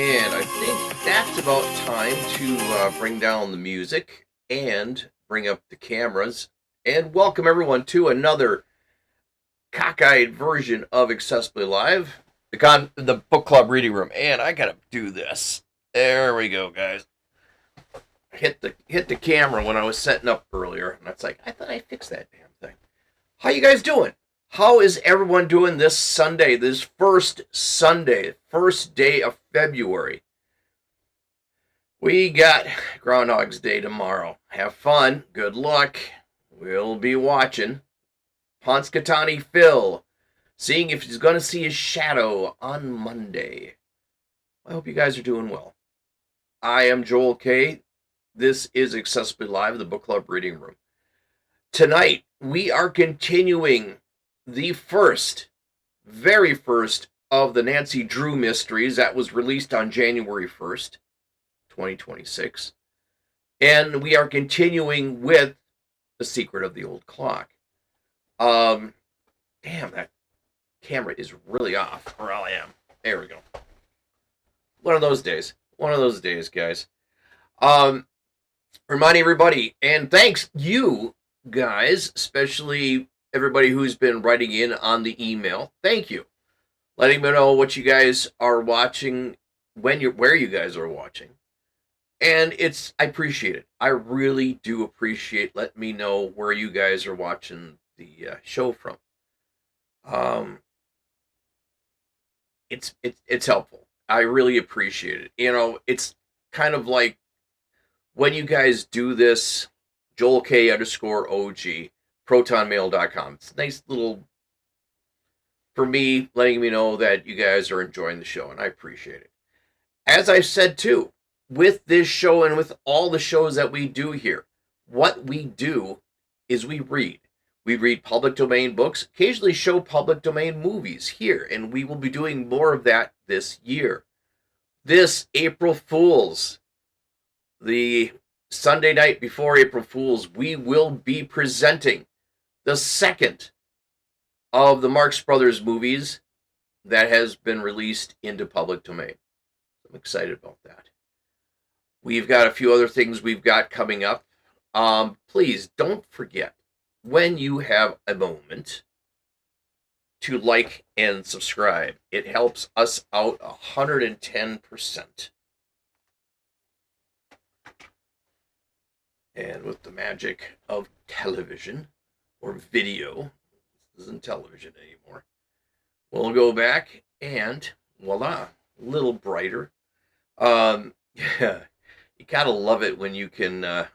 And I think that's about time to bring down the music and bring up the cameras and welcome everyone to another cockeyed version of Accessibly Live, the book club reading room. And I gotta do this. There we go, guys. Hit the camera when I was setting up earlier, and that's like I thought I fixed that damn thing. How you guys doing? How is everyone doing this Sunday? This first Sunday, first day of February. We got Groundhog's Day tomorrow. Have fun. Good luck. We'll be watching. Ponskatani Phil, seeing if he's going to see his shadow on Monday. I hope you guys are doing well. I am Joel K. This is Accessibly Live, the book club reading room. Tonight, we are continuing the very first of the Nancy Drew mysteries that was released on January 1st, 2026. And we are continuing with The Secret of the Old Clock. Damn, that camera is really off where I am. There we go. One of those days, guys. Reminding everybody, and thanks you guys, especially everybody who's been writing in on the email. Thank you. Letting me know what you guys are watching, where you guys are watching. And I appreciate it. I really do appreciate letting me know where you guys are watching the show from. It's helpful. I really appreciate it. You know, it's kind of like when you guys do this, JoelK_OG, protonmail.com. It's a nice little, for me, letting me know that you guys are enjoying the show, and I appreciate it. As I said, too, with this show and with all the shows that we do here, what we do is we read. We read public domain books, occasionally show public domain movies here, and we will be doing more of that this year. This April Fool's, the Sunday night before April Fool's, we will be presenting the second of the Marx Brothers movies that has been released into public domain. I'm excited about that. We've got a few other things we've got coming up. Please don't forget, when you have a moment, to like and subscribe. It helps us out 110%. And with the magic of television or video, this isn't television anymore, we'll go back and voila, a little brighter. Yeah, you gotta love it when you can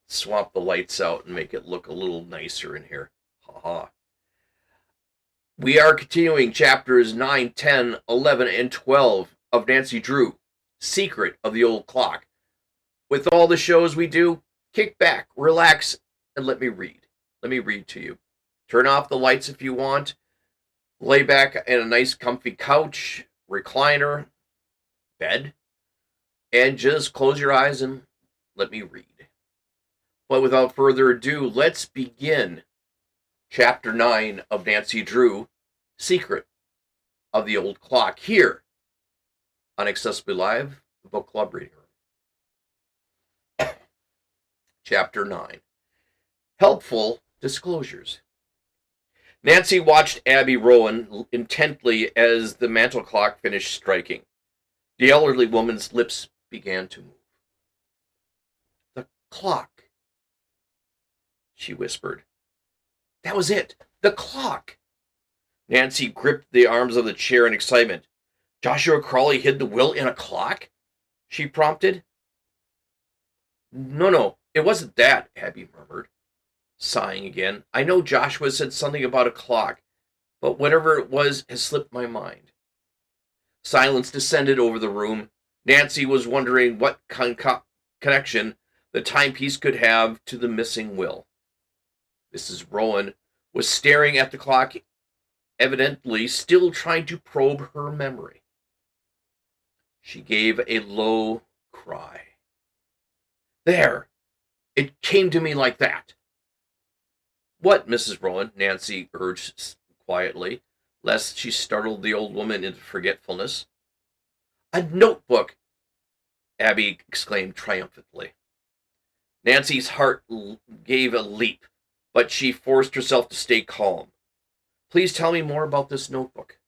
swap the lights out and make it look a little nicer in here. Ha. We are continuing chapters 9, 10, 11, and 12 of Nancy Drew, Secret of the Old Clock. With all the shows we do, kick back, relax, and let me read. Let me read to you. Turn off the lights if you want. Lay back in a nice comfy couch, recliner, bed, and just close your eyes and let me read. But without further ado, let's begin Chapter 9 of Nancy Drew, Secret of the Old Clock, here on Accessibly Live, the book club reading room. Chapter 9, Helpful Disclosures. Nancy watched Abby Rowan intently as the mantel clock finished striking. The elderly woman's lips began to move. The clock, she whispered. That was it. The clock. Nancy gripped the arms of the chair in excitement. Joshua Crawley hid the will in a clock? She prompted. No, it wasn't that, Abby murmured, sighing again. I know Joshua said something about a clock, but whatever it was has slipped my mind. Silence descended over the room. Nancy was wondering what connection the timepiece could have to the missing will. Mrs. Rowan was staring at the clock, evidently still trying to probe her memory. She gave a low cry. There! It came to me like that. What, Mrs. Rowan? Nancy urged quietly, lest she startled the old woman into forgetfulness. A notebook Abby exclaimed triumphantly. Nancy's heart gave a leap, but she forced herself to stay calm. Please tell me more about this notebook.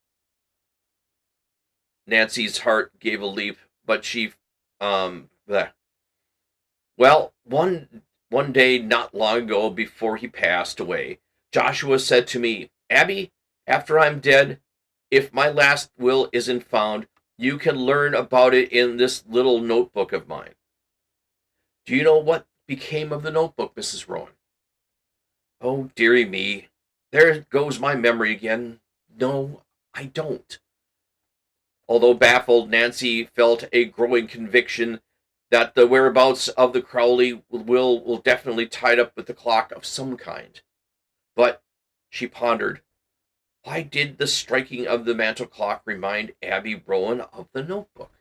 Nancy's heart gave a leap, but she, bleh. Well, one day not long ago before he passed away, Joshua said to me, Abby, after I'm dead, if my last will isn't found, you can learn about it in this little notebook of mine. Do you know what became of the notebook, Mrs. Rowan? Oh, dearie me, there goes my memory again. No, I don't. Although baffled, Nancy felt a growing conviction that the whereabouts of the Crowley will definitely tied up with the clock of some kind. But, she pondered, why did the striking of the mantel clock remind Abby Rowan of the notebook?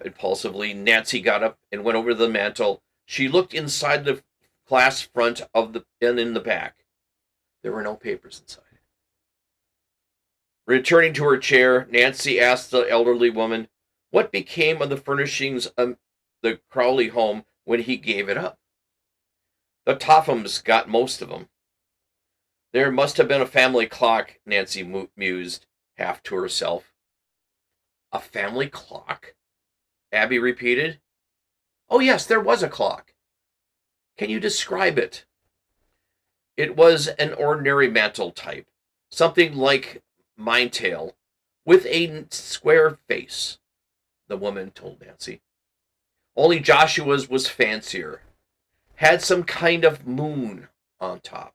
Impulsively, Nancy got up and went over to the mantel. She looked inside the glass front of the and in the back. There were no papers inside. Returning to her chair, Nancy asked the elderly woman, what became of the furnishings of the Crowley home when he gave it up? The Tophams got most of them. There must have been a family clock, Nancy mused, half to herself. A family clock? Abby repeated. Oh, yes, there was a clock. Can you describe it? It was an ordinary mantel type, something like mine tail, with a square face, the woman told Nancy. Only Joshua's was fancier, had some kind of moon on top.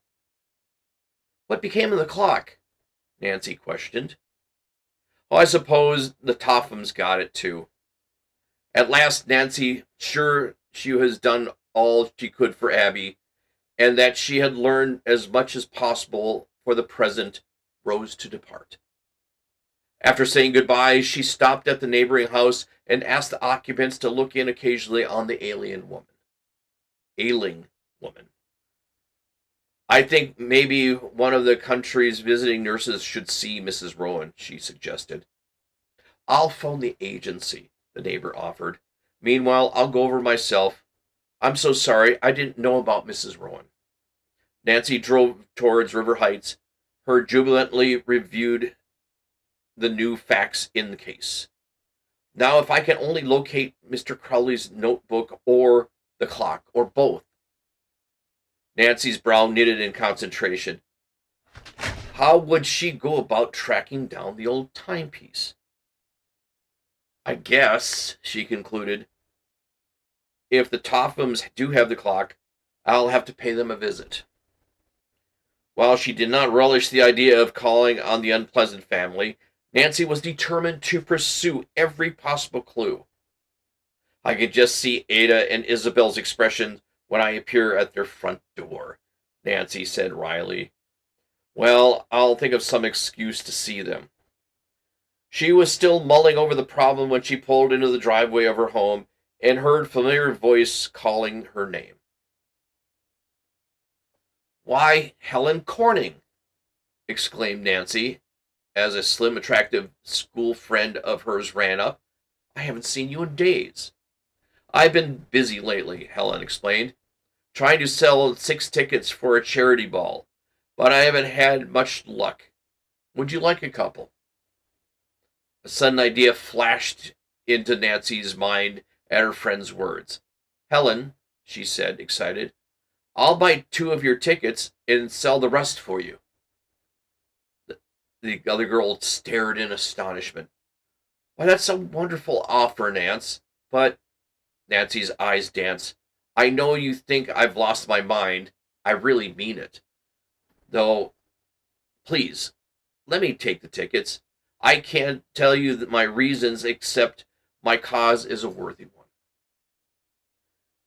What became of the clock? Nancy questioned. Oh, I suppose the Tophams got it too. At last, Nancy, sure she has done all she could for Abby, and that she had learned as much as possible for the present, rose to depart. After saying goodbye, she stopped at the neighboring house and asked the occupants to look in occasionally on the ailing woman. I think maybe one of the country's visiting nurses should see Mrs. Rowan, she suggested. I'll phone the agency, the neighbor offered. Meanwhile, I'll go over myself. I'm so sorry, I didn't know about Mrs. Rowan. Nancy drove towards River Heights. Her jubilantly reviewed the new facts in the case. Now, if I can only locate Mr. Crowley's notebook or the clock, or both. Nancy's brow knitted in concentration. How would she go about tracking down the old timepiece? I guess, she concluded, if the Tophams do have the clock, I'll have to pay them a visit. While she did not relish the idea of calling on the unpleasant family, Nancy was determined to pursue every possible clue. I could just see Ada and Isabel's expression when I appear at their front door, Nancy said wryly. Well, I'll think of some excuse to see them. She was still mulling over the problem when she pulled into the driveway of her home and heard a familiar voice calling her name. Why, Helen Corning! Exclaimed Nancy, as a slim, attractive school friend of hers ran up. I haven't seen you in days. I've been busy lately, Helen explained, trying to sell 6 tickets for a charity ball, but I haven't had much luck. Would you like a couple? A sudden idea flashed into Nancy's mind at her friend's words. Helen, she said, excited, I'll buy 2 of your tickets and sell the rest for you. The other girl stared in astonishment. Why, that's a wonderful offer, Nance. But, Nancy's eyes danced, I know you think I've lost my mind. I really mean it. Though, please, let me take the tickets. I can't tell you my reasons except my cause is a worthy one.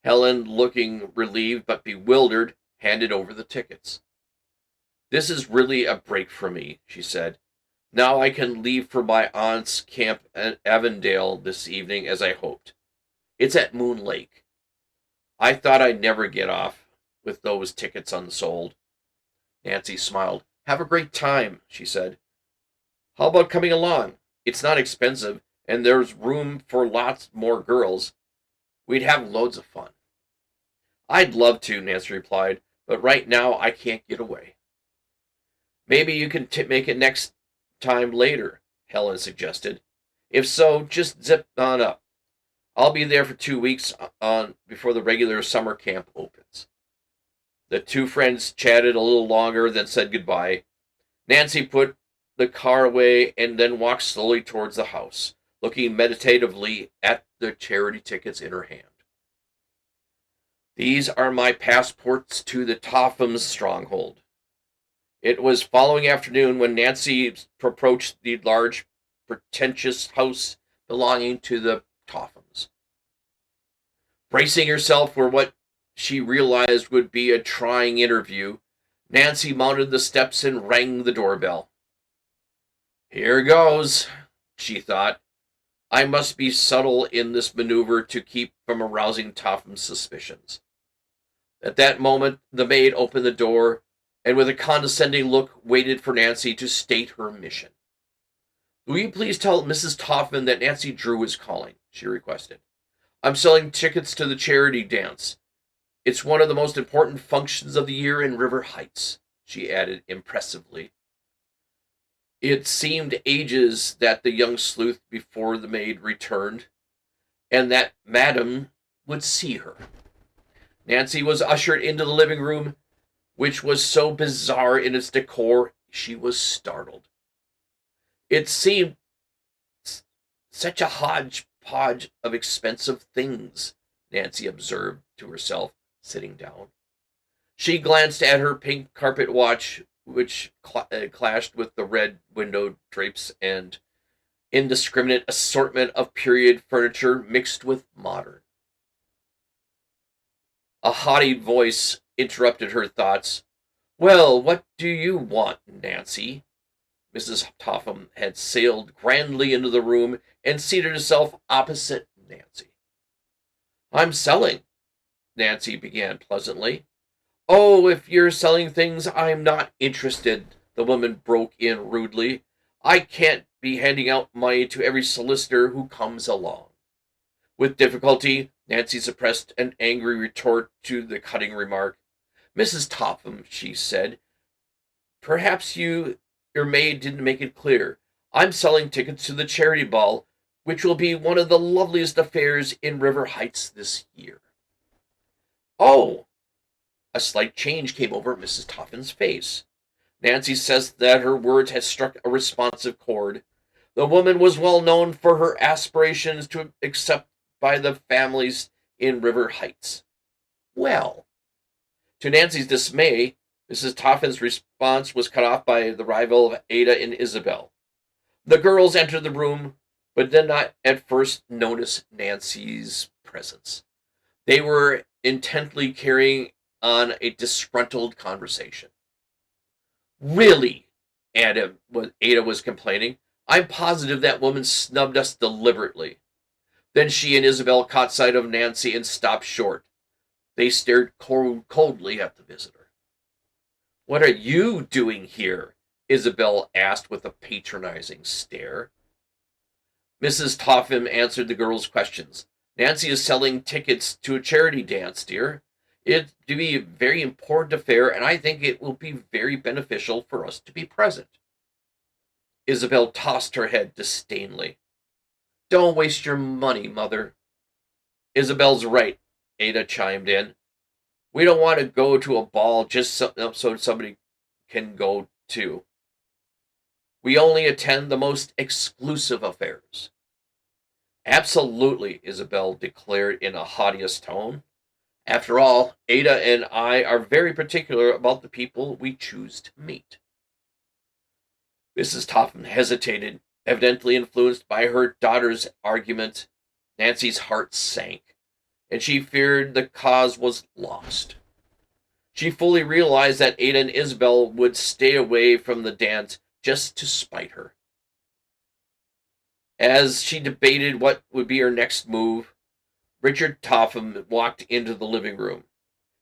Helen, looking relieved but bewildered, handed over the tickets. This is really a break for me, she said. Now I can leave for my aunt's camp at Avondale this evening as I hoped. It's at Moon Lake. I thought I'd never get off with those tickets unsold. Nancy smiled. Have a great time, she said. How about coming along? It's not expensive, and there's room for lots more girls. We'd have loads of fun. I'd love to, Nancy replied, but right now I can't get away. Maybe you can make it next time later, Helen suggested. If so, just zip on up. I'll be there for 2 weeks on before the regular summer camp opens. The two friends chatted a little longer, then said goodbye. Nancy put the car away and then walked slowly towards the house, looking meditatively at the charity tickets in her hand. These are my passports to the Topham's stronghold. It was following afternoon when Nancy approached the large, pretentious house belonging to the Tophams. Bracing herself for what she realized would be a trying interview, Nancy mounted the steps and rang the doorbell. Here goes, she thought. I must be subtle in this maneuver to keep from arousing Topham's suspicions. At that moment, the maid opened the door and with a condescending look waited for Nancy to state her mission. Will you please tell Mrs. Topham that Nancy Drew is calling, she requested. I'm selling tickets to the charity dance. It's one of the most important functions of the year in River Heights, she added impressively. It seemed ages that the young sleuth before the maid returned, and that Madame would see her. Nancy was ushered into the living room, which was so bizarre in its decor, she was startled. It seemed such a hodgepodge of expensive things, Nancy observed to herself, sitting down. She glanced at her pink carpet watch, which clashed with the red window drapes and indiscriminate assortment of period furniture mixed with modern. A haughty voice interrupted her thoughts. Well, what do you want, Nancy? Mrs. Topham had sailed grandly into the room and seated herself opposite Nancy. I'm selling, Nancy began pleasantly. Oh, if you're selling things, I'm not interested, the woman broke in rudely. I can't be handing out money to every solicitor who comes along. With difficulty, Nancy suppressed an angry retort to the cutting remark. Mrs. Topham, she said, perhaps your maid didn't make it clear. I'm selling tickets to the charity ball, which will be one of the loveliest affairs in River Heights this year. Oh! A slight change came over Mrs. Topham's face. Nancy says that her words had struck a responsive chord. The woman was well known for her aspirations to accept by the families in River Heights. Well, to Nancy's dismay, Mrs. Topham's response was cut off by the arrival of Ada and Isabel. The girls entered the room, but did not at first notice Nancy's presence. They were intently carrying on a disgruntled conversation. Really, Ada was complaining. I'm positive that woman snubbed us deliberately. Then she and Isabel caught sight of Nancy and stopped short. They stared coldly at the visitor. What are you doing here? Isabel asked with a patronizing stare. Mrs. Topham answered the girls' questions. Nancy is selling tickets to a charity dance, dear. It's to be a very important affair, and I think it will be very beneficial for us to be present. Isabel tossed her head disdainfully. Don't waste your money, Mother. Isabel's right, Ada chimed in. We don't want to go to a ball just so somebody can go too. We only attend the most exclusive affairs. Absolutely, Isabel declared in a haughtiest tone. After all, Ada and I are very particular about the people we choose to meet. Mrs. Topham hesitated, evidently influenced by her daughter's argument. Nancy's heart sank, and she feared the cause was lost. She fully realized that Ada and Isabel would stay away from the dance just to spite her. As she debated what would be her next move, Richard Topham walked into the living room.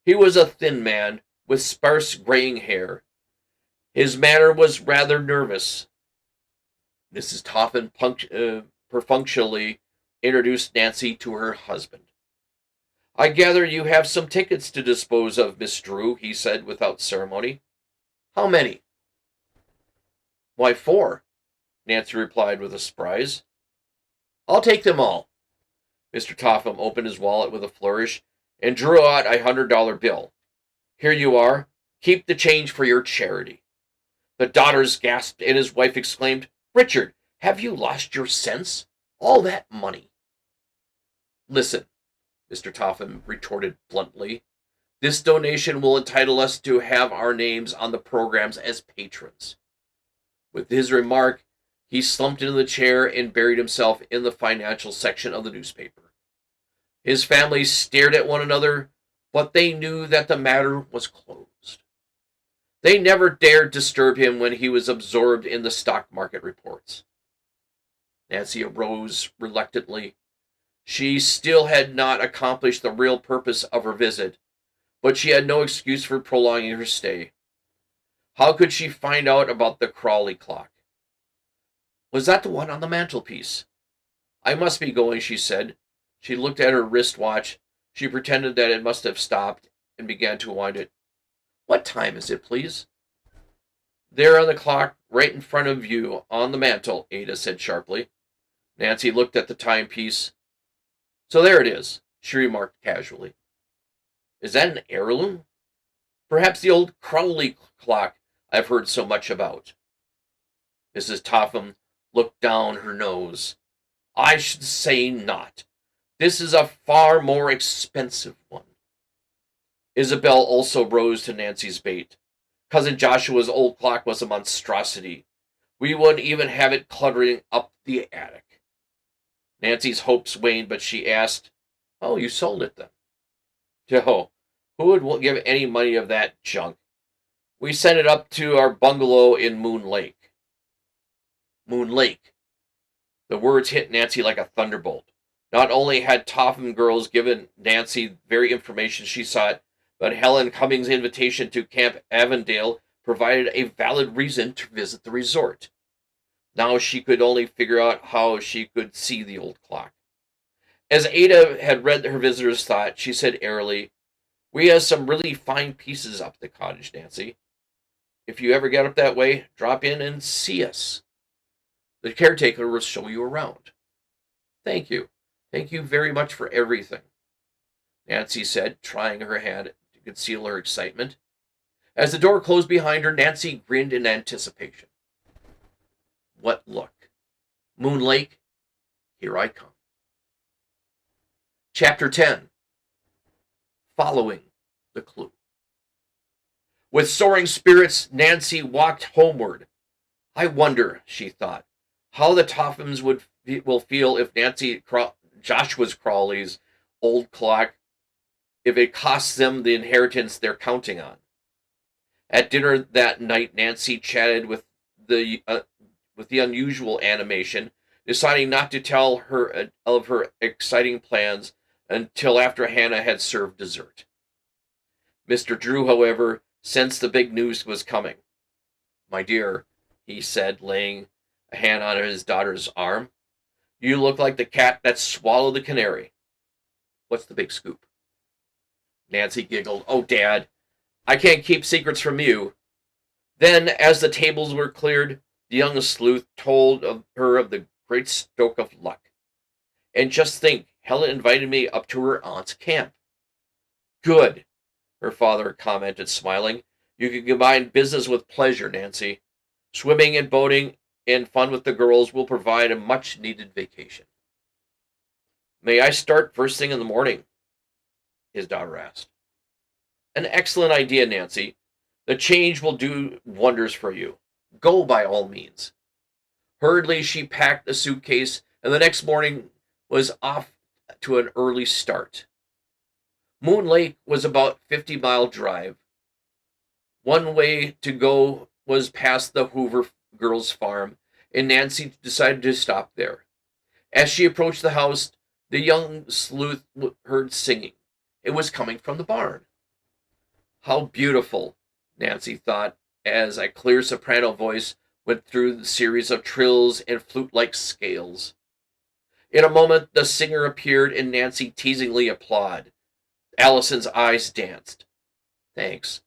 He was a thin man with sparse graying hair. His manner was rather nervous. Mrs. Toffin perfunctorily introduced Nancy to her husband. I gather you have some tickets to dispose of, Miss Drew, he said without ceremony. How many? Why, 4, Nancy replied with a surprise. I'll take them all. Mr. Topham opened his wallet with a flourish and drew out a $100 bill. Here you are. Keep the change for your charity. The daughters gasped, and his wife exclaimed, Richard, have you lost your sense? All that money. Listen, Mr. Topham retorted bluntly. This donation will entitle us to have our names on the programs as patrons. With his remark, he slumped into the chair and buried himself in the financial section of the newspaper. His family stared at one another, but they knew that the matter was closed. They never dared disturb him when he was absorbed in the stock market reports. Nancy arose reluctantly. She still had not accomplished the real purpose of her visit, but she had no excuse for prolonging her stay. How could she find out about the Crawley clock? Was that the one on the mantelpiece? I must be going, she said. She looked at her wristwatch. She pretended that it must have stopped and began to wind it. What time is it, please? There on the clock, right in front of you, on the mantel, Ada said sharply. Nancy looked at the timepiece. So there it is, she remarked casually. Is that an heirloom? Perhaps the old Crowley clock I've heard so much about. Mrs. Topham looked down her nose. I should say not. This is a far more expensive one. Isabel also rose to Nancy's bait. Cousin Joshua's old clock was a monstrosity. We wouldn't even have it cluttering up the attic. Nancy's hopes waned, but she asked, Oh, you sold it then? No, who would give any money of that junk? We sent it up to our bungalow in Moon Lake. Moon Lake. The words hit Nancy like a thunderbolt. Not only had Topham girls given Nancy the very information she sought, but Helen Cummings' invitation to Camp Avondale provided a valid reason to visit the resort. Now she could only figure out how she could see the old clock. As Ada had read her visitor's thought, she said airily, We have some really fine pieces up at the cottage, Nancy. If you ever get up that way, drop in and see us. The caretaker will show you around. Thank you. Thank you very much for everything, Nancy said, trying her hand to conceal her excitement. As the door closed behind her, Nancy grinned in anticipation. What luck. Moon Lake, here I come. Chapter 10. Following the Clue. With soaring spirits, Nancy walked homeward. I wonder, she thought, how the Tophams will feel if Joshua's Crawley's old clock, if it costs them the inheritance they're counting on. At dinner that night, Nancy chatted with the unusual animation, deciding not to tell her of her exciting plans until after Hannah had served dessert. Mr. Drew, however, sensed the big news was coming. My dear, he said, laying a hand on his daughter's arm, you look like the cat that swallowed the canary. What's the big scoop? Nancy giggled. Oh, Dad, I can't keep secrets from you. Then, as the tables were cleared, the young sleuth told her of the great stroke of luck. And just think, Helen invited me up to her aunt's camp. Good, her father commented, smiling. You can combine business with pleasure, Nancy. Swimming and boating and fun with the girls will provide a much-needed vacation. May I start first thing in the morning? His daughter asked. An excellent idea, Nancy. The change will do wonders for you. Go by all means. Hurriedly, she packed a suitcase, and the next morning was off to an early start. Moon Lake was about 50-mile drive. One way to go was past the Hoover girls' farm, and Nancy decided to stop there. As she approached the house, the young sleuth heard singing. It was coming from the barn. How beautiful, Nancy thought, as a clear soprano voice went through the series of trills and flute-like scales. In a moment, the singer appeared and Nancy teasingly applauded. Allison's eyes danced. Thanks.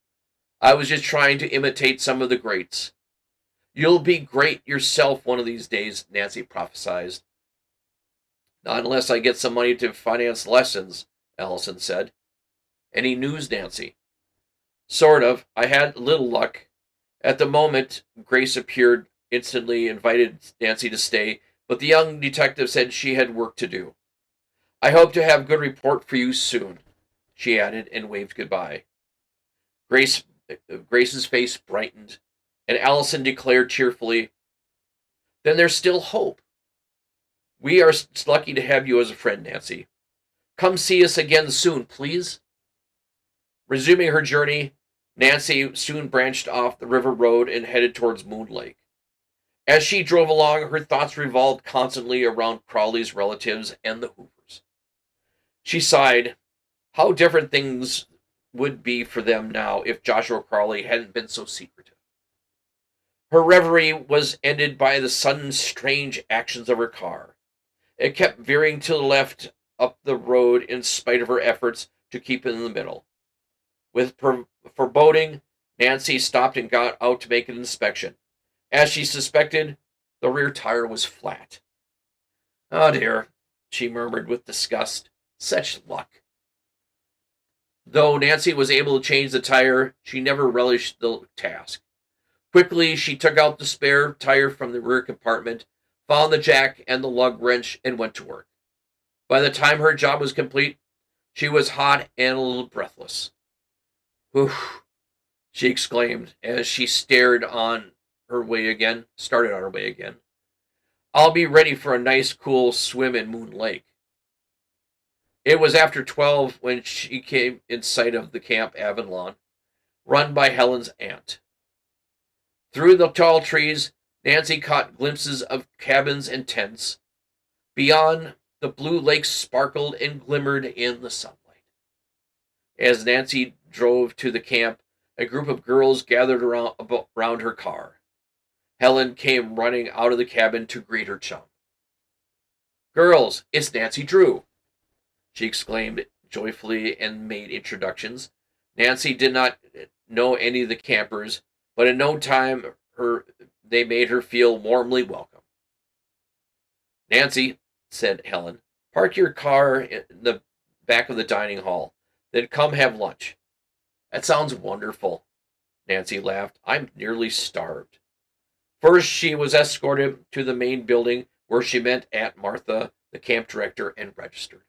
I was just trying to imitate some of the greats. You'll be great yourself one of these days, Nancy prophesied. Not unless I get some money to finance lessons, Allison said. Any news, Nancy? Sort of. I had little luck. At the moment, Grace appeared, instantly invited Nancy to stay, but the young detective said she had work to do. I hope to have a good report for you soon, she added and waved goodbye. Grace's face brightened, and Allison declared cheerfully, Then there's still hope. We are lucky to have you as a friend, Nancy. Come see us again soon, please. Resuming her journey, Nancy soon branched off the river road and headed towards Moon Lake. As she drove along, her thoughts revolved constantly around Crowley's relatives and the Hoovers. She sighed. How different things would be for them now if Joshua Crowley hadn't been so secretive. Her reverie was ended by the sudden strange actions of her car. It kept veering to the left up the road in spite of her efforts to keep it in the middle. With foreboding, Nancy stopped and got out to make an inspection. As she suspected, the rear tire was flat. Oh dear, she murmured with disgust. Such luck. Though Nancy was able to change the tire, she never relished the task. Quickly, she took out the spare tire from the rear compartment, found the jack and the lug wrench, and went to work. By the time her job was complete, she was hot and a little breathless. Whew, she exclaimed as she started on her way again. I'll be ready for a nice cool swim in Moon Lake. It was after 12 when she came in sight of the Camp Avalon, run by Helen's aunt. Through the tall trees, Nancy caught glimpses of cabins and tents. Beyond, the blue lake sparkled and glimmered in the sunlight. As Nancy drove to the camp, a group of girls gathered around her car. Helen came running out of the cabin to greet her chum. Girls, it's Nancy Drew, she exclaimed joyfully and made introductions. Nancy did not know any of the campers, but in no time they made her feel warmly welcome. Nancy, said Helen, park your car in the back of the dining hall, then come have lunch. That sounds wonderful, Nancy laughed. I'm nearly starved. First, she was escorted to the main building where she met Aunt Martha, the camp director, and registered.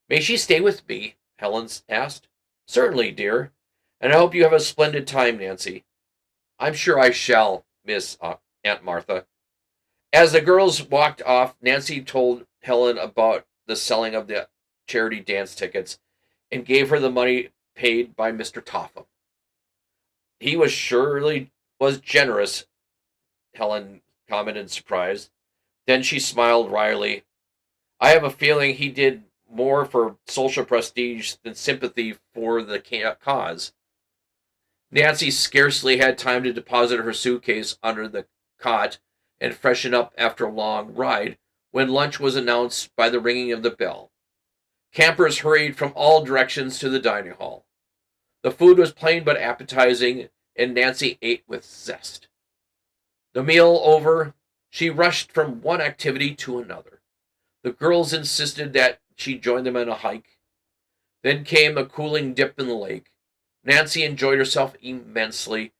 May she stay with me? Helen asked. Certainly, dear, and I hope you have a splendid time, Nancy. I'm sure I shall, Miss Aunt Martha. As the girls walked off, Nancy told Helen about the selling of the charity dance tickets and gave her the money paid by Mr. Topham. He was generous, Helen commented in surprise. Then she smiled wryly. I have a feeling he did more for social prestige than sympathy for the cause. Nancy scarcely had time to deposit her suitcase under the cot and freshen up after a long ride when lunch was announced by the ringing of the bell. Campers hurried from all directions to the dining hall. The food was plain but appetizing, and Nancy ate with zest. The meal over, she rushed from one activity to another. The girls insisted that she join them on a hike. Then came a cooling dip in the lake. Nancy enjoyed herself immensely,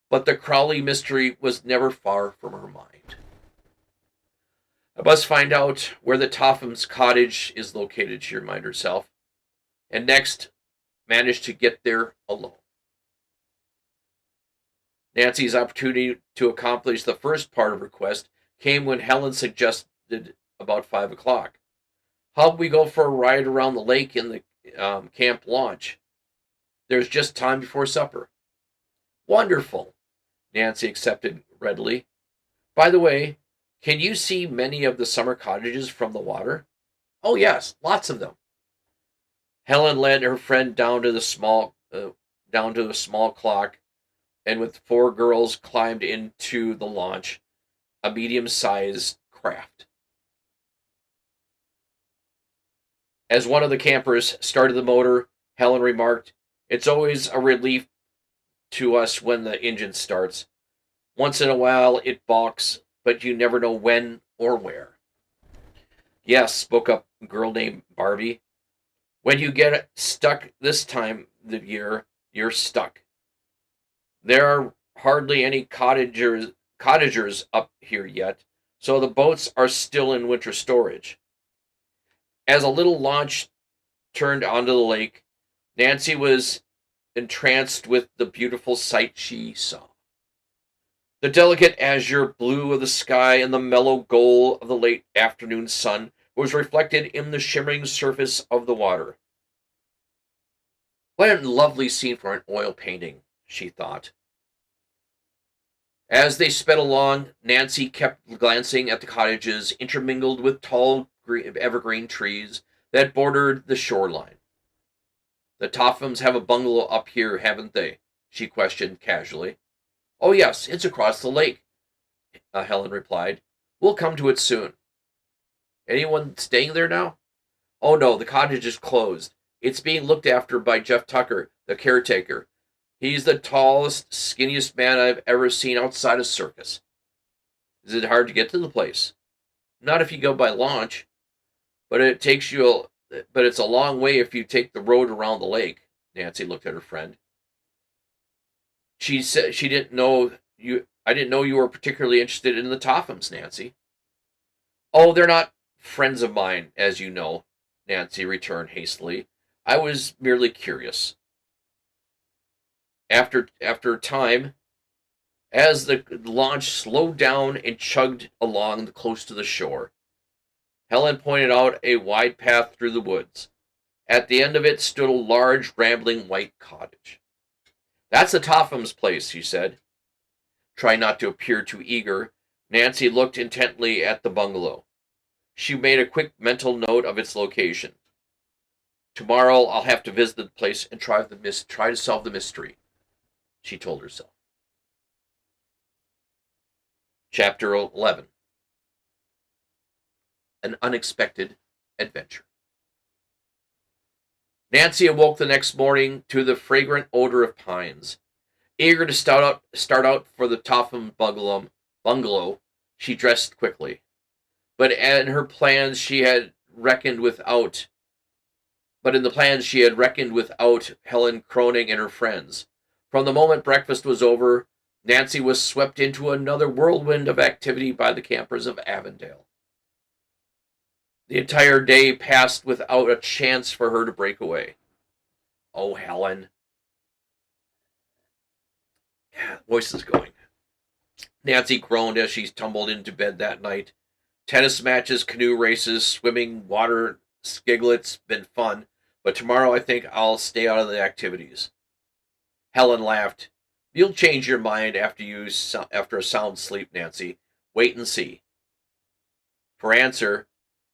but the Crowley mystery was never far from her mind. I must find out where the Topham's cottage is located, she reminded herself, and next manage to get there alone. Nancy's opportunity to accomplish the first part of her quest came when Helen suggested about 5 o'clock. How'd we go for a ride around the lake in the camp launch? There's just time before supper. Wonderful, Nancy accepted readily. By the way, can you see many of the summer cottages from the water? Oh, yes, lots of them. Helen led her friend down to the small clock and with 4 girls climbed into the launch, a medium-sized craft. As one of the campers started the motor, Helen remarked, "It's always a relief to us when the engine starts. Once in a while it balks, but you never know when or where." "Yes," spoke up a girl named Barbie. "When you get stuck this time of the year, you're stuck. There are hardly any cottagers up here yet, so the boats are still in winter storage." As a little launch turned onto the lake, Nancy was entranced with the beautiful sight she saw. The delicate azure blue of the sky and the mellow gold of the late afternoon sun was reflected in the shimmering surface of the water. "What a lovely scene for an oil painting," she thought. As they sped along, Nancy kept glancing at the cottages intermingled with tall evergreen trees that bordered the shoreline. "The Tophams have a bungalow up here, haven't they?" she questioned casually. "Oh, yes, it's across the lake," Helen replied. "We'll come to it soon." "Anyone staying there now?" "Oh, no, the cottage is closed. It's being looked after by Jeff Tucker, the caretaker. He's the tallest, skinniest man I've ever seen outside a circus." "Is it hard to get to the place?" "Not if you go by launch, but it's a long way if you take the road around the lake." Nancy looked at her friend. "She said she didn't know you. I didn't know you were particularly interested in the Tophams, Nancy." "Oh, they're not friends of mine, as you know," Nancy returned hastily. "I was merely curious." After a time, as the launch slowed down and chugged along close to the shore, Helen pointed out a wide path through the woods. At the end of it stood a large, rambling white cottage. "That's the Topham's place," she said. Trying not to appear too eager, Nancy looked intently at the bungalow. She made a quick mental note of its location. "Tomorrow I'll have to visit the place and try to solve the mystery," she told herself. Chapter 11. An Unexpected Adventure. Nancy awoke the next morning to the fragrant odor of pines. Eager to start out for the Topham bungalow, she dressed quickly. But in her plans she had reckoned without but in the plans she had reckoned without Helen Croning and her friends. From the moment breakfast was over, Nancy was swept into another whirlwind of activity by the campers of Avondale. The entire day passed without a chance for her to break away. "Oh, Helen." Voice is going. Nancy groaned as she tumbled into bed that night. Tennis matches, canoe races, swimming, water skiglets, been fun, but tomorrow I think I'll stay out of the activities. Helen laughed. "You'll change your mind after a sound sleep, Nancy. Wait and see." For answer,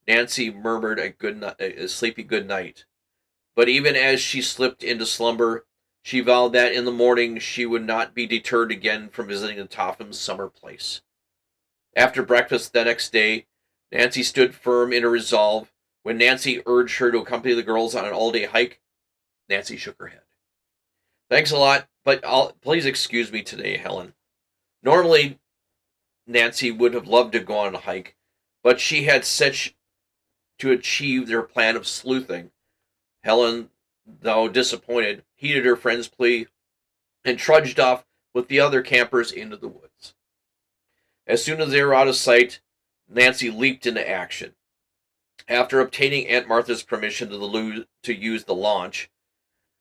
Nancy murmured a sleepy good night. But even as she slipped into slumber, she vowed that in the morning she would not be deterred again from visiting the Tophams' summer place. After breakfast the next day, Nancy stood firm in her resolve. When Nancy urged her to accompany the girls on an all-day hike, Nancy shook her head. "Thanks a lot, but please excuse me today, Helen." Normally, Nancy would have loved to go on a hike, but she had such to achieve their plan of sleuthing. Helen, though disappointed, heeded her friend's plea and trudged off with the other campers into the woods. As soon as they were out of sight, Nancy leaped into action. After obtaining Aunt Martha's permission to use the launch,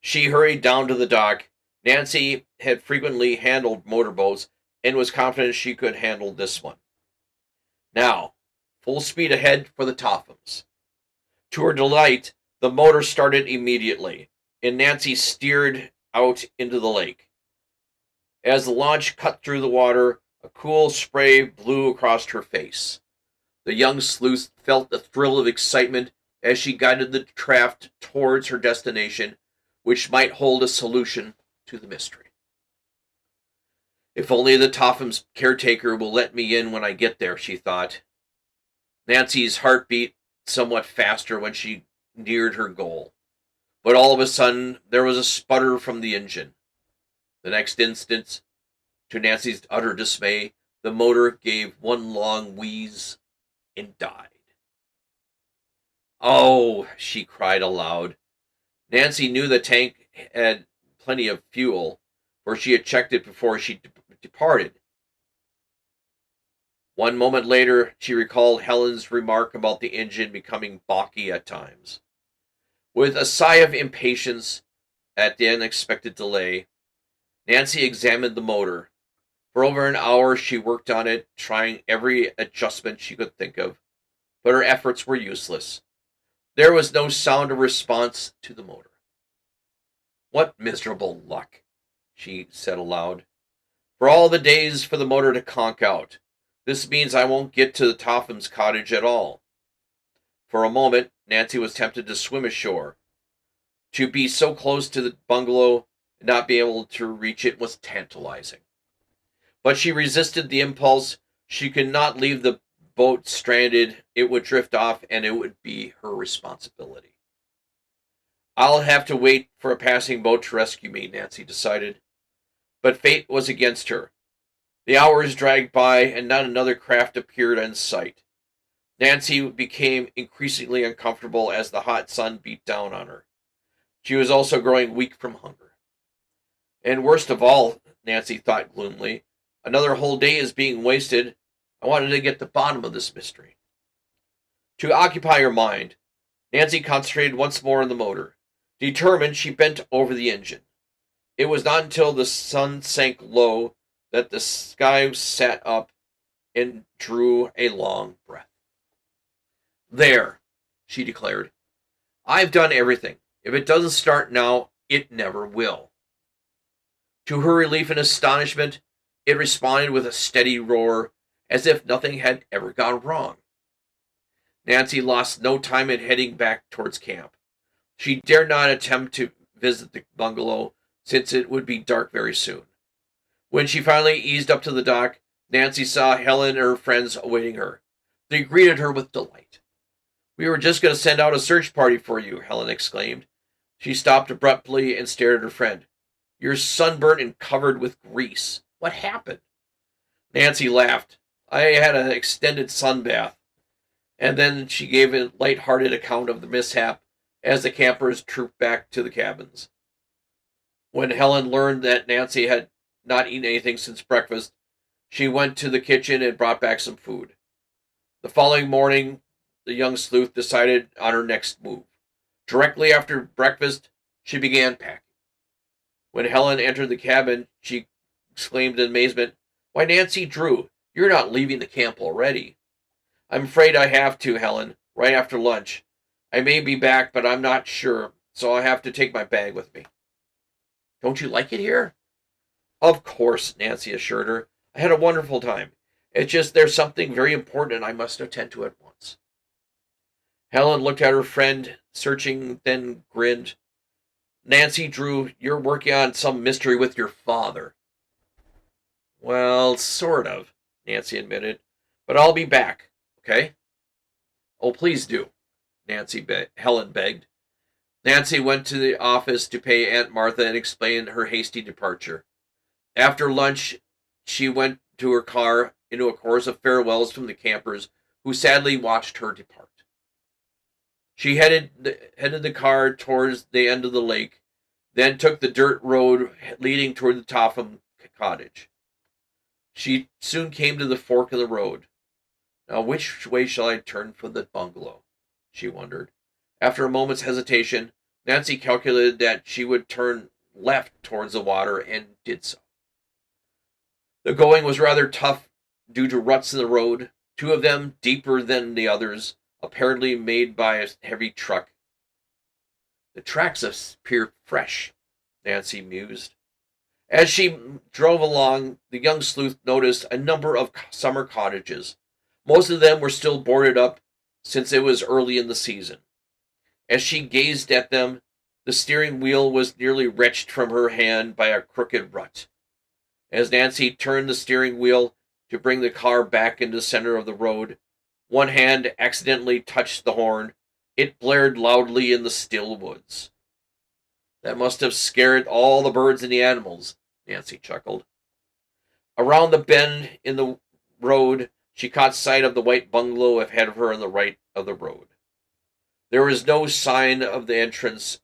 she hurried down to the dock. Nancy had frequently handled motorboats and was confident she could handle this one. Now, full speed ahead for the Tophams. To her delight, the motor started immediately, and Nancy steered out into the lake. As the launch cut through the water, a cool spray blew across her face. The young sleuth felt the thrill of excitement as she guided the craft towards her destination, which might hold a solution to the mystery. If only the Topham's caretaker will let me in when I get there, she thought. Nancy's heart beat somewhat faster when she neared her goal. But all of a sudden, there was a sputter from the engine. The next instant, to Nancy's utter dismay, the motor gave one long wheeze and died. Oh, she cried aloud. Nancy knew the tank had plenty of fuel, for she had checked it before she departed. One moment later, she recalled Helen's remark about the engine becoming balky at times. With a sigh of impatience at the unexpected delay, Nancy examined the motor. For over an hour she worked on it, trying every adjustment she could think of, but her efforts were useless. There was no sound of response to the motor. What miserable luck, she said aloud. For all the days for the motor to conk out. This means I won't get to the Topham's cottage at all. For a moment, Nancy was tempted to swim ashore. To be so close to the bungalow and not be able to reach it was tantalizing. But she resisted the impulse. She could not leave the boat stranded. It would drift off, and it would be her responsibility. I'll have to wait for a passing boat to rescue me, Nancy decided. But fate was against her. The hours dragged by, and not another craft appeared in sight. Nancy became increasingly uncomfortable as the hot sun beat down on her. She was also growing weak from hunger. And worst of all, Nancy thought gloomily, another whole day is being wasted. I wanted to get to the bottom of this mystery. To occupy her mind, Nancy concentrated once more on the motor. Determined, she bent over the engine. It was not until the sun sank low that the sky sat up and drew a long breath. There, she declared. I've done everything. If it doesn't start now, it never will. To her relief and astonishment, it responded with a steady roar, as if nothing had ever gone wrong. Nancy lost no time in heading back towards camp. She dared not attempt to visit the bungalow, since it would be dark very soon. When she finally eased up to the dock, Nancy saw Helen and her friends awaiting her. They greeted her with delight. We were just going to send out a search party for you, Helen exclaimed. She stopped abruptly and stared at her friend. You're sunburnt and covered with grease. What happened? Nancy laughed. I had an extended sunbath. And then she gave a light-hearted account of the mishap as the campers trooped back to the cabins. When Helen learned that Nancy had not eaten anything since breakfast, she went to the kitchen and brought back some food. The following morning, the young sleuth decided on her next move. Directly after breakfast, she began packing. When Helen entered the cabin, she exclaimed in amazement, Why, Nancy Drew, you're not leaving the camp already. I'm afraid I have to, Helen, right after lunch. I may be back, but I'm not sure, so I'll have to take my bag with me. Don't you like it here? Of course, Nancy assured her. I had a wonderful time. It's just there's something very important I must attend to at once. Helen looked at her friend, searching, then grinned. Nancy Drew, you're working on some mystery with your father. Well, sort of, Nancy admitted. But I'll be back, okay? Oh, please do, Helen begged. Nancy went to the office to pay Aunt Martha and explain her hasty departure. After lunch, she went to her car into a chorus of farewells from the campers who sadly watched her depart. She headed the car towards the end of the lake, then took the dirt road leading toward the Topham cottage. She soon came to the fork of the road. Now, which way shall I turn for the bungalow? She wondered. After a moment's hesitation, Nancy calculated that she would turn left towards the water and did so. The going was rather tough due to ruts in the road, two of them deeper than the others, apparently made by a heavy truck. The tracks appear fresh, Nancy mused. As she drove along, the young sleuth noticed a number of summer cottages. Most of them were still boarded up, since it was early in the season. As she gazed at them, the steering wheel was nearly wrenched from her hand by a crooked rut. As Nancy turned the steering wheel to bring the car back into the center of the road, one hand accidentally touched the horn. It blared loudly in the still woods. That must have scared all the birds and the animals, Nancy chuckled. Around the bend in the road, she caught sight of the white bungalow ahead of her on the right of the road. There was no sign of the entrance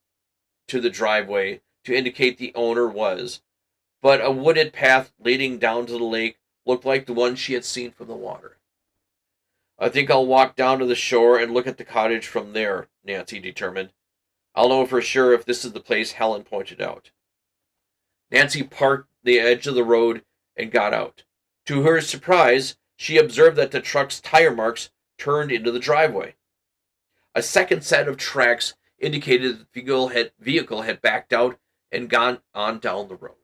to the driveway to indicate the owner was, but a wooded path leading down to the lake looked like the one she had seen from the water. I think I'll walk down to the shore and look at the cottage from there, Nancy determined. I'll know for sure if this is the place Helen pointed out. Nancy parked the edge of the road and got out. To her surprise, she observed that the truck's tire marks turned into the driveway. A second set of tracks indicated that the vehicle had backed out and gone on down the road.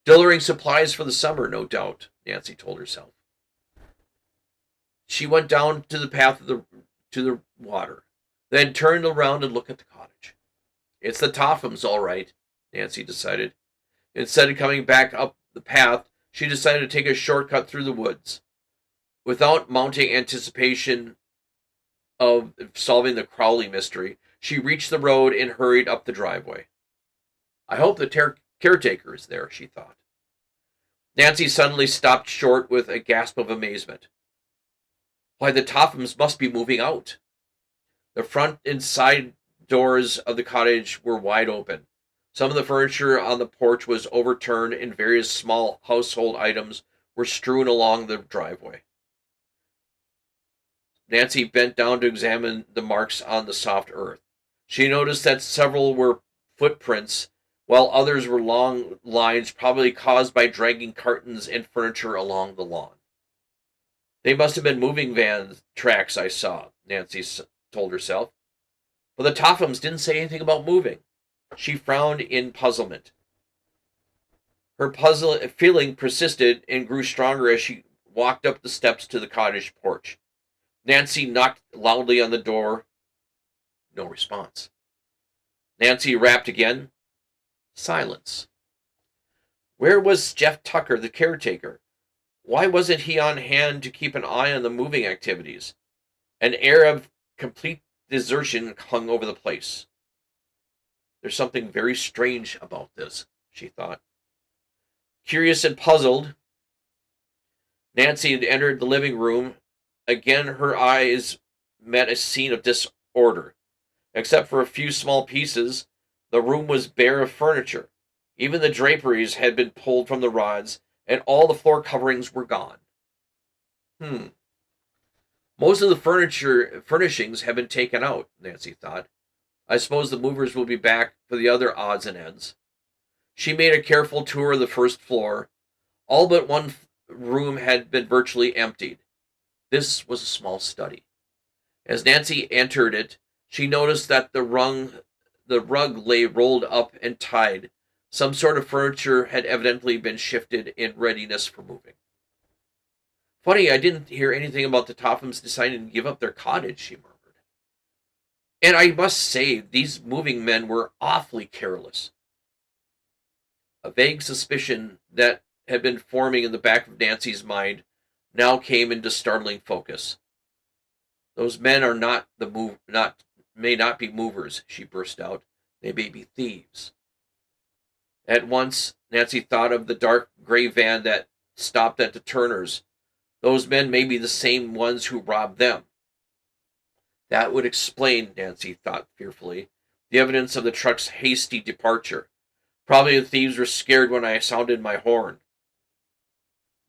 Delivering supplies for the summer, no doubt, Nancy told herself. She went down to the path to the water, then turned around and looked at the cottage. It's the Tophams, all right, Nancy decided. Instead of coming back up the path, she decided to take a shortcut through the woods. Without mounting anticipation of solving the Crowley mystery, she reached the road and hurried up the driveway. I hope the caretaker is there, she thought. Nancy suddenly stopped short with a gasp of amazement. Why, the Tophams must be moving out. The front and side doors of the cottage were wide open. Some of the furniture on the porch was overturned, and various small household items were strewn along the driveway. Nancy bent down to examine the marks on the soft earth. She noticed that several were footprints, while others were long lines probably caused by dragging cartons and furniture along the lawn. They must have been moving van tracks I saw, Nancy told herself. But the Tophams didn't say anything about moving. She frowned in puzzlement. Her feeling persisted and grew stronger as she walked up the steps to the cottage porch. Nancy knocked loudly on the door. No response. Nancy rapped again. Silence. Where was Jeff Tucker, the caretaker? Why wasn't he on hand to keep an eye on the moving activities? An air of complete desertion hung over the place. There's something very strange about this, she thought. Curious and puzzled, Nancy had entered the living room. Again, her eyes met a scene of disorder. Except for a few small pieces, the room was bare of furniture. Even the draperies had been pulled from the rods, and all the floor coverings were gone. Most of the furnishings have been taken out, Nancy thought. I suppose the movers will be back for the other odds and ends. She made a careful tour of the first floor. All but one room had been virtually emptied. This was a small study. As Nancy entered it, she noticed that the rug lay rolled up and tied. Some sort of furniture had evidently been shifted in readiness for moving. Funny, I didn't hear anything about the Tophams deciding to give up their cottage, she murmured. And I must say, these moving men were awfully careless. A vague suspicion that had been forming in the back of Nancy's mind now came into startling focus. Those men are may not be movers, she burst out. They may be thieves. At once, Nancy thought of the dark gray van that stopped at the Turners. Those men may be the same ones who robbed them. That would explain, Nancy thought fearfully, the evidence of the truck's hasty departure. Probably the thieves were scared when I sounded my horn.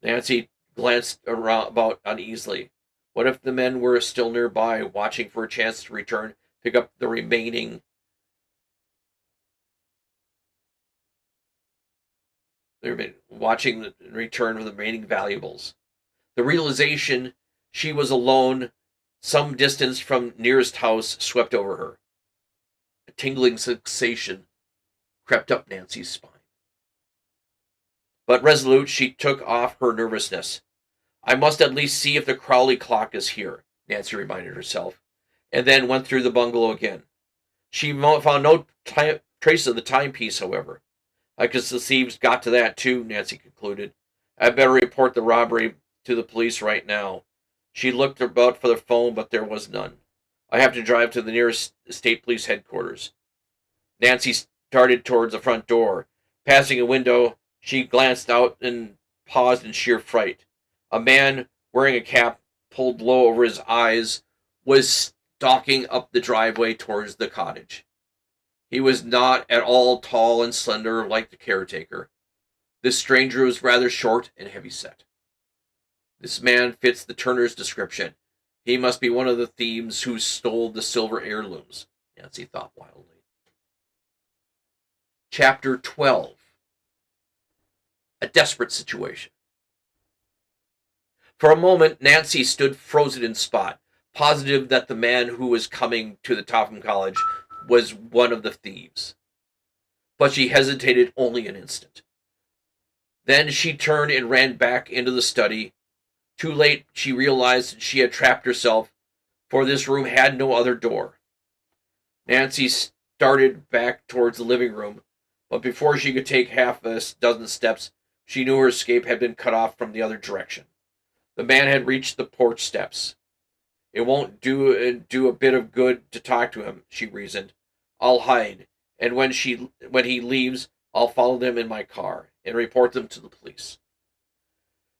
Nancy glanced about uneasily. What if the men were still nearby, watching for a chance to return, pick up the remaining... watching the return of the remaining valuables. The realization she was alone some distance from nearest house swept over her. A tingling sensation crept up Nancy's spine. But resolute, she took off her nervousness. I must at least see if the Crowley clock is here, Nancy reminded herself, and then went through the bungalow again. She found no trace of the timepiece, however. I guess the thieves got to that too, Nancy concluded. I better report the robbery to the police right now. She looked about for the phone, but there was none. I have to drive to the nearest state police headquarters. Nancy started towards the front door. Passing a window, she glanced out and paused in sheer fright. A man wearing a cap pulled low over his eyes was stalking up the driveway towards the cottage. He was not at all tall and slender like the caretaker. This stranger was rather short and heavy-set. This man fits the Turner's description. He must be one of the thieves who stole the silver heirlooms, Nancy thought wildly. Chapter 12. A Desperate Situation. For a moment, Nancy stood frozen in spot, positive that the man who was coming to the Topham College was one of the thieves. But she hesitated only an instant. Then she turned and ran back into the study. Too late, she realized she had trapped herself, for this room had no other door. Nancy started back towards the living room, but before she could take half a dozen steps, she knew her escape had been cut off from the other direction. The man had reached the porch steps. It won't do a bit of good to talk to him, she reasoned. I'll hide, and when he leaves, I'll follow them in my car and report them to the police.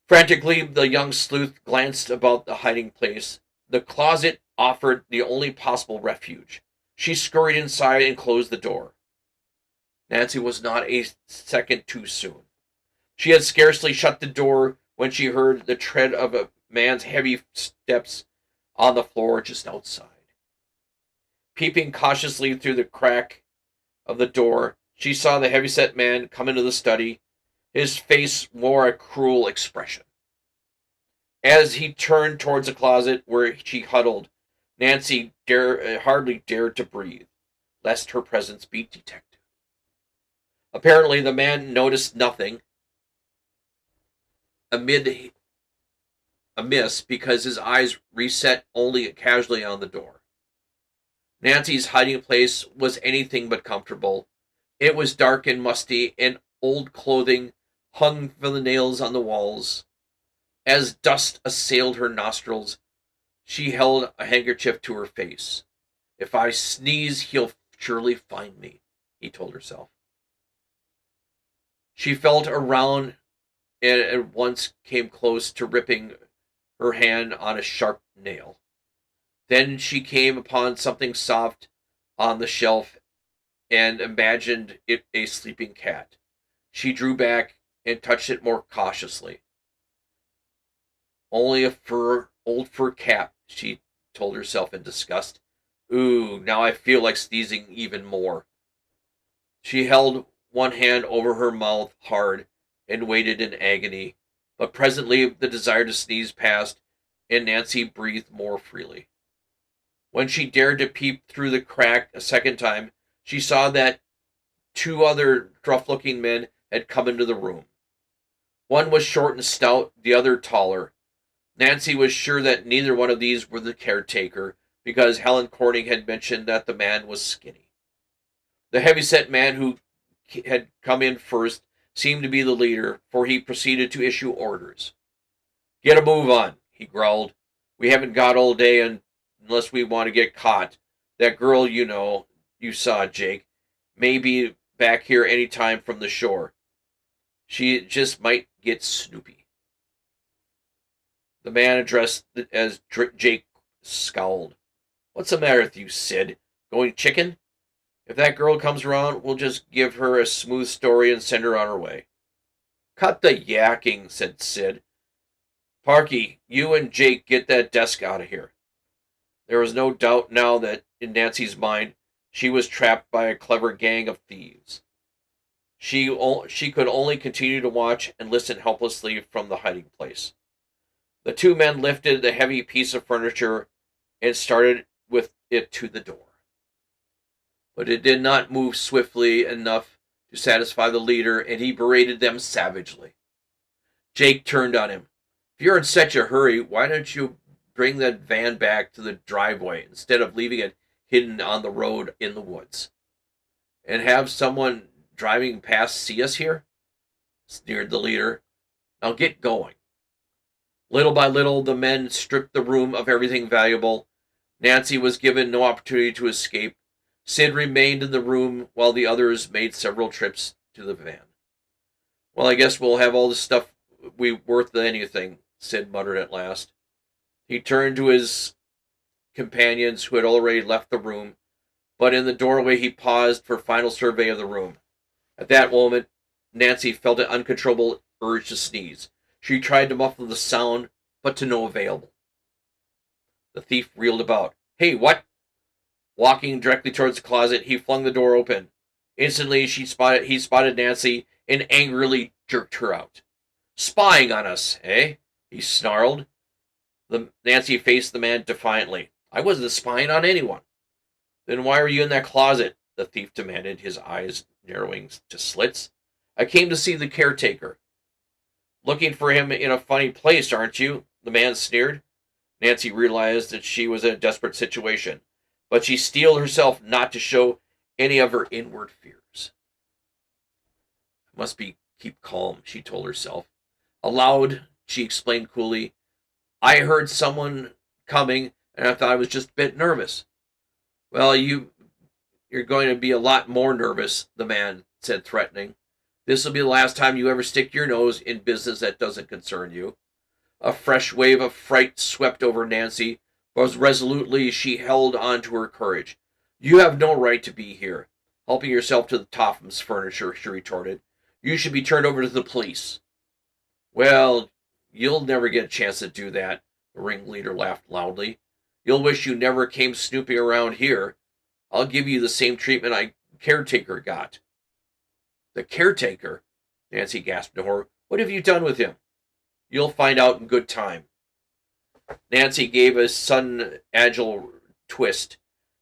Frantically, the young sleuth glanced about the hiding place. The closet offered the only possible refuge. She scurried inside and closed the door. Nancy was not a second too soon. She had scarcely shut the door when she heard the tread of a man's heavy steps on the floor just outside. Peeping cautiously through the crack of the door, she saw the heavy-set man come into the study. His face wore a cruel expression. As he turned towards the closet where she huddled, Nancy hardly dared to breathe, lest her presence be detected. Apparently, the man noticed nothing amiss because his eyes reset only casually on the door. Nancy's hiding place was anything but comfortable. It was dark and musty, and old clothing hung from the nails on the walls. As dust assailed her nostrils, she held a handkerchief to her face. If I sneeze, he'll surely find me, he told herself. She felt around and at once came close to ripping her hand on a sharp nail. Then she came upon something soft on the shelf and imagined it a sleeping cat. She drew back and touched it more cautiously. Only a old fur cap, she told herself in disgust. Ooh, now I feel like sneezing even more. She held one hand over her mouth hard and waited in agony, but presently the desire to sneeze passed, and Nancy breathed more freely. When she dared to peep through the crack a second time, she saw that two other rough-looking men had come into the room. One was short and stout, the other taller. Nancy was sure that neither one of these were the caretaker, because Helen Corning had mentioned that the man was skinny. The heavy-set man who had come in first seemed to be the leader, for he proceeded to issue orders. Get a move on, he growled. We haven't got all day unless we want to get caught. That girl you saw, Jake, may be back here any time from the shore. She just might get snoopy. The man addressed as Jake scowled. What's the matter with you, Sid? Going chicken? If that girl comes around, we'll just give her a smooth story and send her on her way. Cut the yakking, said Sid. Parky, you and Jake get that desk out of here. There was no doubt now that, in Nancy's mind, she was trapped by a clever gang of thieves. She could only continue to watch and listen helplessly from the hiding place. The two men lifted the heavy piece of furniture and started with it to the door. But it did not move swiftly enough to satisfy the leader, and he berated them savagely. Jake turned on him. If you're in such a hurry, why don't you bring that van back to the driveway instead of leaving it hidden on the road in the woods? And have someone driving past see us here? Sneered the leader. Now get going. Little by little, the men stripped the room of everything valuable. Nancy was given no opportunity to escape. Sid remained in the room while the others made several trips to the van. Well, I guess we'll have all this stuff worth anything, Sid muttered at last. He turned to his companions who had already left the room, but in the doorway he paused for final survey of the room. At that moment, Nancy felt an uncontrollable urge to sneeze. She tried to muffle the sound, but to no avail. The thief reeled about. Hey, what? Walking directly towards the closet, he flung the door open. Instantly, he spotted Nancy and angrily jerked her out. Spying on us, eh? He snarled. Nancy faced the man defiantly. I wasn't spying on anyone. Then why were you in that closet? The thief demanded, his eyes narrowing to slits. I came to see the caretaker. Looking for him in a funny place, aren't you? The man sneered. Nancy realized that she was in a desperate situation, but she steeled herself not to show any of her inward fears. I must keep calm, she told herself. Aloud, she explained coolly, I heard someone coming, and I thought I was just a bit nervous. Well, you're going to be a lot more nervous, the man said, threatening. This will be the last time you ever stick your nose in business that doesn't concern you. A fresh wave of fright swept over Nancy, but resolutely she held on to her courage. You have no right to be here, helping yourself to the Topham's furniture, she retorted. You should be turned over to the police. Well, you'll never get a chance to do that, the ringleader laughed loudly. You'll wish you never came snooping around here. I'll give you the same treatment I caretaker got. The caretaker? Nancy gasped in horror. What have you done with him? You'll find out in good time. Nancy gave a sudden, agile twist,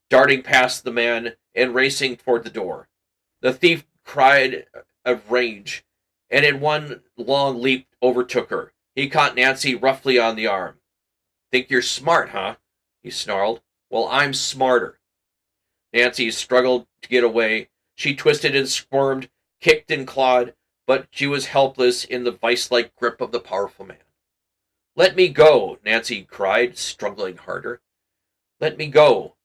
darting past the man and racing toward the door. The thief cried of rage, and in one long leap overtook her. He caught Nancy roughly on the arm. Think you're smart, huh? He snarled. Well, I'm smarter. Nancy struggled to get away. She twisted and squirmed, kicked and clawed, but she was helpless in the vice-like grip of the powerful man. Let me go, Nancy cried, struggling harder. Let me go.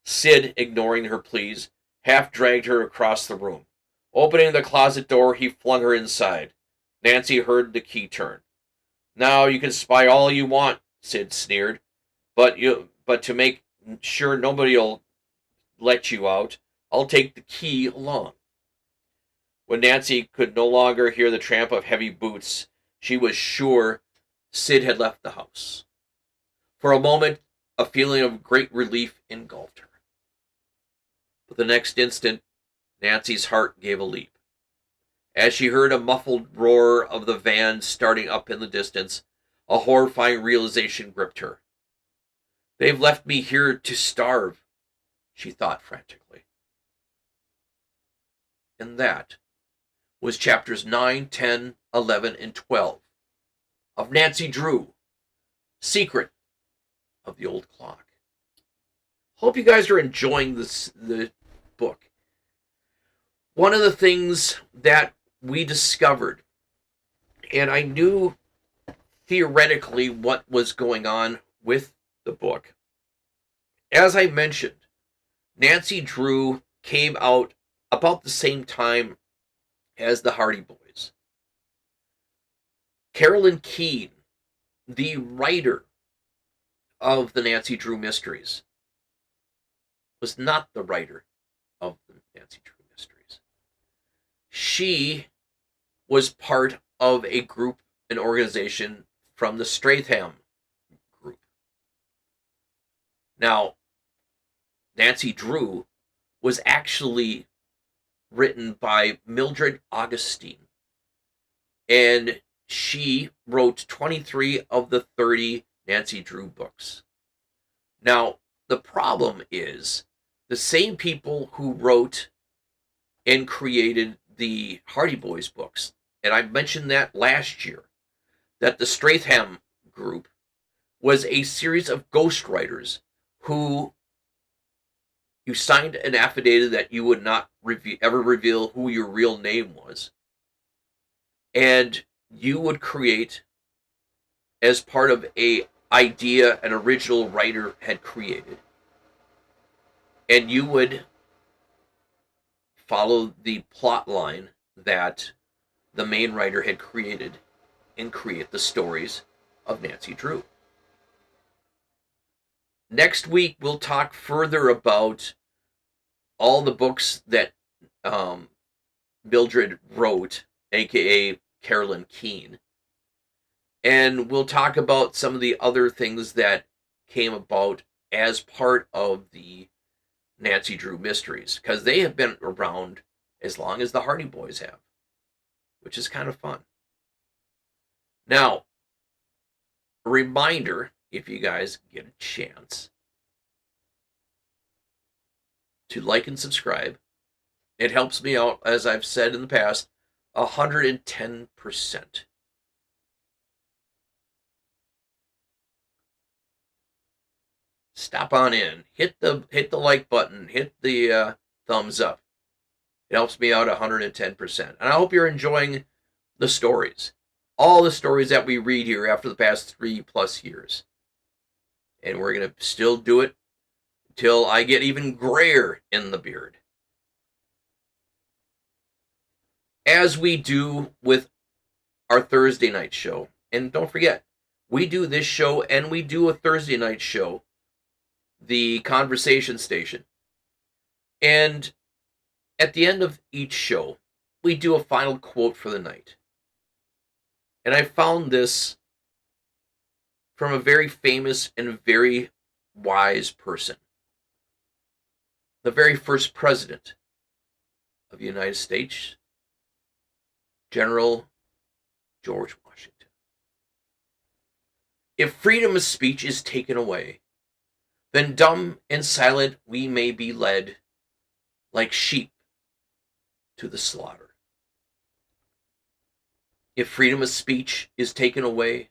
Sid, ignoring her pleas, half-dragged her across the room. Opening the closet door, he flung her inside. Nancy heard the key turn. Now you can spy all you want, Sid sneered, but to make sure nobody'll let you out, I'll take the key along. When Nancy could no longer hear the tramp of heavy boots, she was sure Sid had left the house. For a moment, a feeling of great relief engulfed her. But the next instant, Nancy's heart gave a leap. As she heard a muffled roar of the van starting up in the distance, a horrifying realization gripped her. They've left me here to starve, she thought frantically. And that was chapters 9, 10, 11, and 12 of Nancy Drew, Secret of the Old Clock. Hope you guys are enjoying the book. One of the things that we discovered, and I knew theoretically what was going on with the book. As I mentioned, Nancy Drew came out about the same time as the Hardy Boys. Carolyn Keene, the writer of the Nancy Drew Mysteries, was not the writer of the Nancy Drew Mysteries. She was part of a group, an organization from the Stratham group. Now, Nancy Drew was actually written by Mildred Augustine, and she wrote 23 of the 30 Nancy Drew books. Now, the problem is the same people who wrote and created the Hardy Boys books, and I mentioned that last year, that the Stratham group was a series of ghostwriters who You signed an affidavit that you would not ever reveal who your real name was. And you would create, as part of a idea an original writer had created, and you would follow the plot line that the main writer had created and create the stories of Nancy Drew. Next week, we'll talk further about all the books that Mildred wrote, aka Carolyn Keene. And we'll talk about some of the other things that came about as part of the Nancy Drew mysteries, because they have been around as long as the Hardy Boys have, which is kind of fun. Now, a reminder, if you guys get a chance, to like and subscribe. It helps me out, as I've said in the past, 110%. Stop on in, hit the like button, hit the thumbs up. It helps me out 110%. And I hope you're enjoying the stories. All the stories that we read here after the past 3+ years. And we're going to still do it until I get even grayer in the beard. As we do with our Thursday night show. And don't forget, we do this show and we do a Thursday night show, the Conversation Station. And at the end of each show, we do a final quote for the night. And I found this from a very famous and very wise person. The very first president of the United States, General George Washington. If freedom of speech is taken away, then dumb and silent we may be led, like sheep to the slaughter. If freedom of speech is taken away,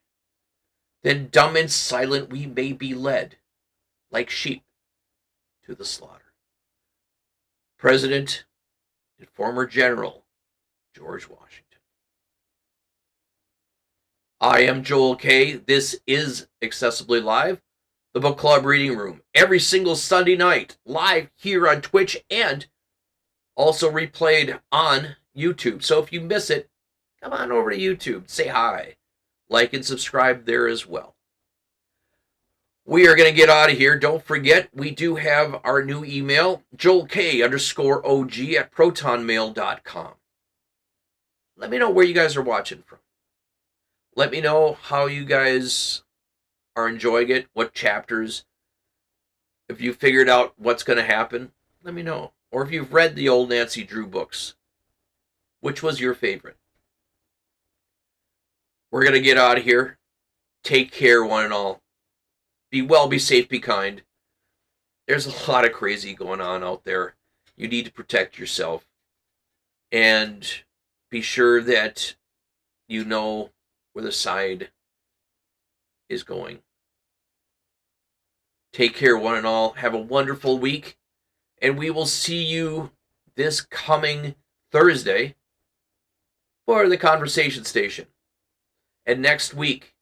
then dumb and silent we may be led, like sheep to the slaughter. President and former General George Washington. I am Joel K. This is Accessibly Live, the book club reading room, every single Sunday night, live here on Twitch and also replayed on YouTube. So if you miss it, come on over to YouTube, say hi, like and subscribe there as well. We are going to get out of here. Don't forget, we do have our new email, joelk_OG@protonmail.com. Let me know where you guys are watching from. Let me know how you guys are enjoying it, what chapters. If you figured out what's going to happen, let me know. Or if you've read the old Nancy Drew books, which was your favorite? We're going to get out of here. Take care, one and all. Be well, be safe, be kind. There's a lot of crazy going on out there. You need to protect yourself. And be sure that you know where the side is going. Take care, one and all. Have a wonderful week. And we will see you this coming Thursday for the Conversation Station. And next week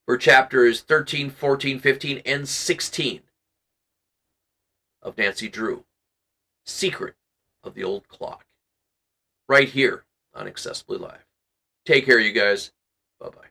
for chapters 13, 14, 15, and 16 of Nancy Drew, Secret of the Old Clock. Right here on Accessibly Live. Take care, you guys. Bye-bye.